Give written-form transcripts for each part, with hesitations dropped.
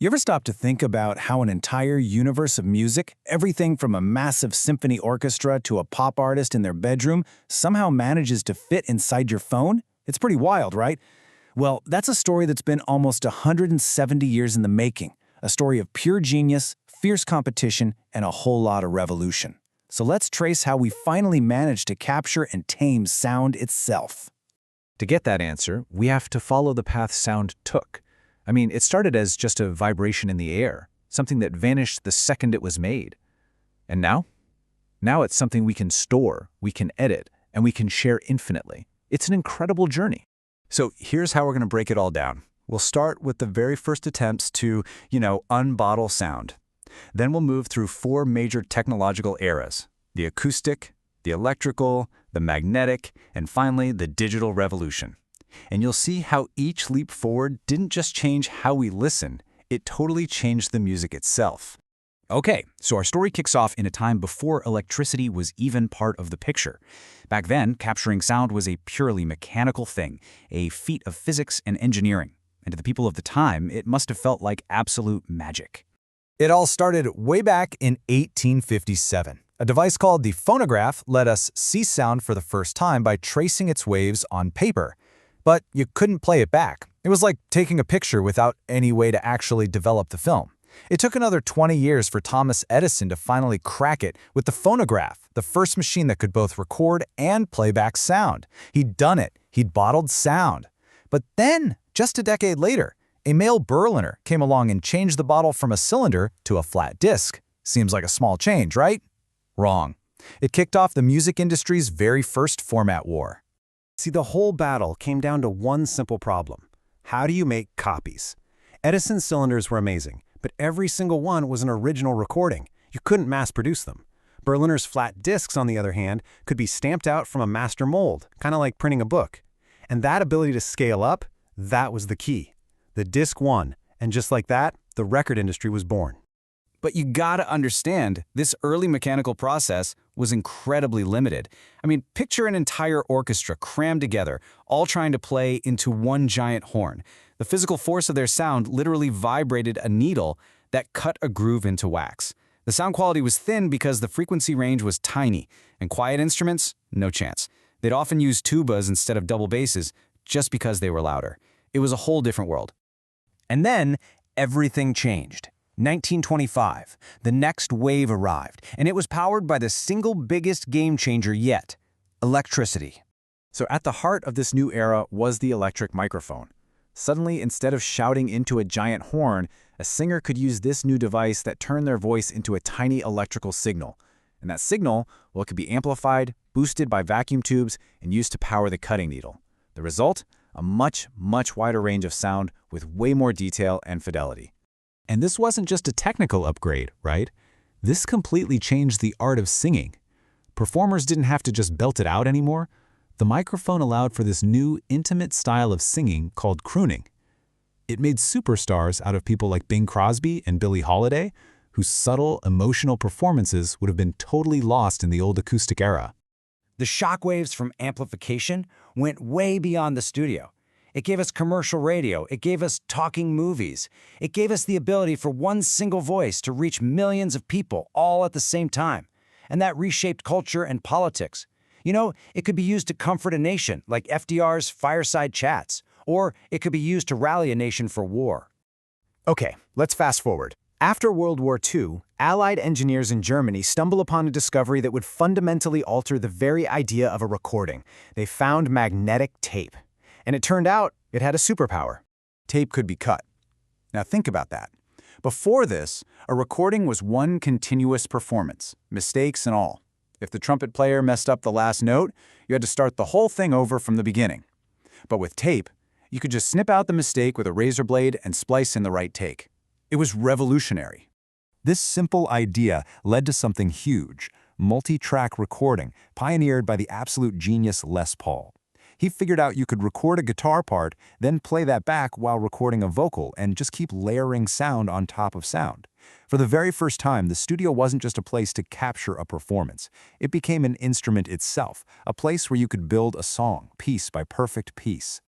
You ever stop to think about how an entire universe of music, everything from a massive symphony orchestra to a pop artist in their bedroom, somehow manages to fit inside your phone? It's pretty wild, right? Well, that's a story that's been almost 170 years in the making, a story of pure genius, fierce competition, and a whole lot of revolution. So let's trace how we finally managed to capture and tame sound itself. To get that answer, we have to follow the path sound took. It started as just a vibration in the air, something that vanished the second it was made. And now? Now it's something we can store, we can edit, and we can share infinitely. It's an incredible journey. So here's how we're going to break it all down. We'll start with the very first attempts to, unbottle sound. Then we'll move through four major technological eras: the acoustic, the electrical, the magnetic, and finally the digital revolution. And you'll see how each leap forward didn't just change how we listen, it totally changed the music itself. Okay, so our story kicks off in a time before electricity was even part of the picture. Back then, capturing sound was a purely mechanical thing, a feat of physics and engineering. And to the people of the time, it must have felt like absolute magic. It all started way back in 1857. A device called the phonograph let us see sound for the first time by tracing its waves on paper. But you couldn't play it back. It was like taking a picture without any way to actually develop the film. It took another 20 years for Thomas Edison to finally crack it with the phonograph, the first machine that could both record and play back sound. He'd done it. He'd bottled sound. But then, just a decade later, Emile Berliner came along and changed the bottle from a cylinder to a flat disc. Seems like a small change, right? Wrong. It kicked off the music industry's very first format war. See, the whole battle came down to one simple problem. How do you make copies? Edison's cylinders were amazing, but every single one was an original recording. You couldn't mass-produce them. Berliner's flat discs, on the other hand, could be stamped out from a master mold, kind of like printing a book. And that ability to scale up, that was the key. The disc won, and just like that, the record industry was born. But you gotta understand, this early mechanical process was incredibly limited. Picture an entire orchestra crammed together, all trying to play into one giant horn. The physical force of their sound literally vibrated a needle that cut a groove into wax. The sound quality was thin because the frequency range was tiny, and quiet instruments, no chance. They'd often use tubas instead of double basses just because they were louder. It was a whole different world. And then everything changed. 1925, the next wave arrived, and it was powered by the single biggest game changer yet: electricity. So at the heart of this new era was the electric microphone. Suddenly, instead of shouting into a giant horn, a singer could use this new device that turned their voice into a tiny electrical signal. And that signal, well, it could be amplified, boosted by vacuum tubes, and used to power the cutting needle. The result? A much, much wider range of sound with way more detail and fidelity. And this wasn't just a technical upgrade, right? This completely changed the art of singing. Performers didn't have to just belt it out anymore. The microphone allowed for this new, intimate style of singing called crooning. It made superstars out of people like Bing Crosby and Billie Holiday, whose subtle, emotional performances would have been totally lost in the old acoustic era. The shockwaves from amplification went way beyond the studio. It gave us commercial radio. It gave us talking movies. It gave us the ability for one single voice to reach millions of people all at the same time. And that reshaped culture and politics. It could be used to comfort a nation, like FDR's fireside chats, or it could be used to rally a nation for war. Okay, let's fast forward. After World War II, Allied engineers in Germany stumble upon a discovery that would fundamentally alter the very idea of a recording. They found magnetic tape. And it turned out it had a superpower. Tape could be cut. Now think about that. Before this, a recording was one continuous performance, mistakes and all. If the trumpet player messed up the last note, you had to start the whole thing over from the beginning. But with tape, you could just snip out the mistake with a razor blade and splice in the right take. It was revolutionary. This simple idea led to something huge: multi-track recording, pioneered by the absolute genius Les Paul. He figured out you could record a guitar part, then play that back while recording a vocal and just keep layering sound on top of sound. For the very first time, the studio wasn't just a place to capture a performance. It became an instrument itself, a place where you could build a song, piece by perfect piece.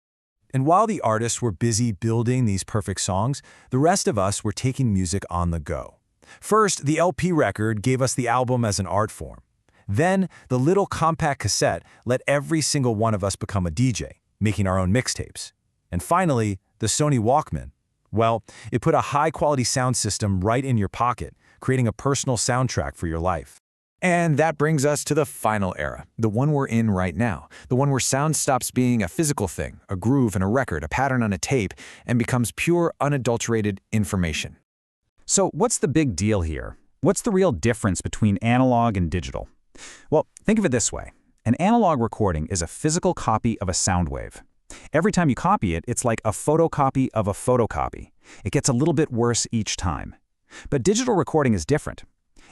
And while the artists were busy building these perfect songs, the rest of us were taking music on the go. First, the LP record gave us the album as an art form. Then, the little compact cassette let every single one of us become a DJ, making our own mixtapes. And finally, the Sony Walkman. Well, it put a high-quality sound system right in your pocket, creating a personal soundtrack for your life. And that brings us to the final era, the one we're in right now, the one where sound stops being a physical thing, a groove in a record, a pattern on a tape, and becomes pure, unadulterated information. So what's the big deal here? What's the real difference between analog and digital? Well, think of it this way. An analog recording is a physical copy of a sound wave. Every time you copy it, it's like a photocopy of a photocopy. It gets a little bit worse each time. But digital recording is different.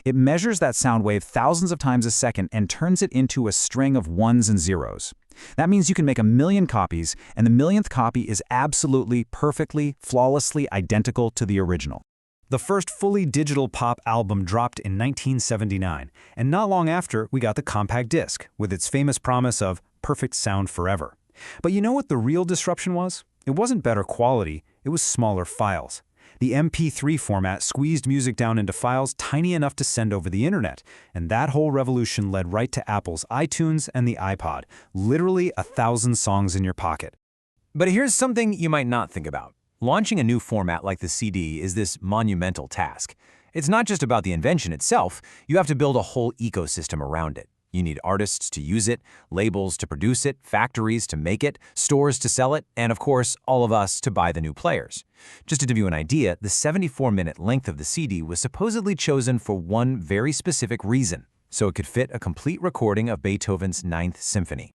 It measures that sound wave thousands of times a second and turns it into a string of ones and zeros. That means you can make 1,000,000 copies, and the millionth copy is absolutely, perfectly, flawlessly identical to the original. The first fully digital pop album dropped in 1979, and not long after, we got the compact disc, with its famous promise of perfect sound forever. But you know what the real disruption was? It wasn't better quality, it was smaller files. The MP3 format squeezed music down into files tiny enough to send over the internet, and that whole revolution led right to Apple's iTunes and the iPod, literally 1,000 songs in your pocket. But here's something you might not think about. Launching a new format like the CD is this monumental task. It's not just about the invention itself, you have to build a whole ecosystem around it. You need artists to use it, labels to produce it, factories to make it, stores to sell it, and of course, all of us to buy the new players. Just to give you an idea, the 74-minute length of the CD was supposedly chosen for one very specific reason, so it could fit a complete recording of Beethoven's Ninth Symphony.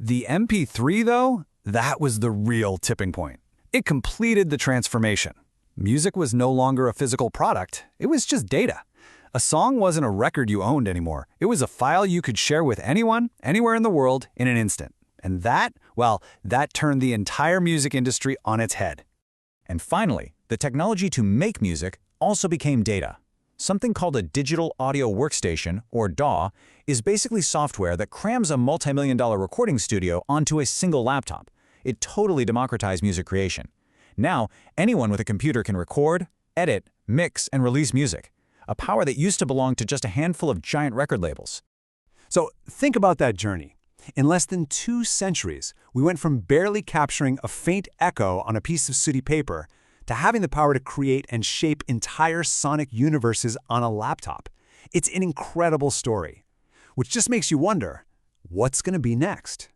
The MP3, though, that was the real tipping point. It completed the transformation. Music was no longer a physical product, it was just data. A song wasn't a record you owned anymore. It was a file you could share with anyone, anywhere in the world, in an instant. And that, well, that turned the entire music industry on its head. And finally, the technology to make music also became data. Something called a digital audio workstation, or DAW, is basically software that crams a multi-million-dollar recording studio onto a single laptop. It totally democratized music creation. Now, anyone with a computer can record, edit, mix, and release music. A power that used to belong to just a handful of giant record labels. So think about that journey. In less than 2 centuries, we went from barely capturing a faint echo on a piece of sooty paper to having the power to create and shape entire sonic universes on a laptop. It's an incredible story, which just makes you wonder, what's going to be next?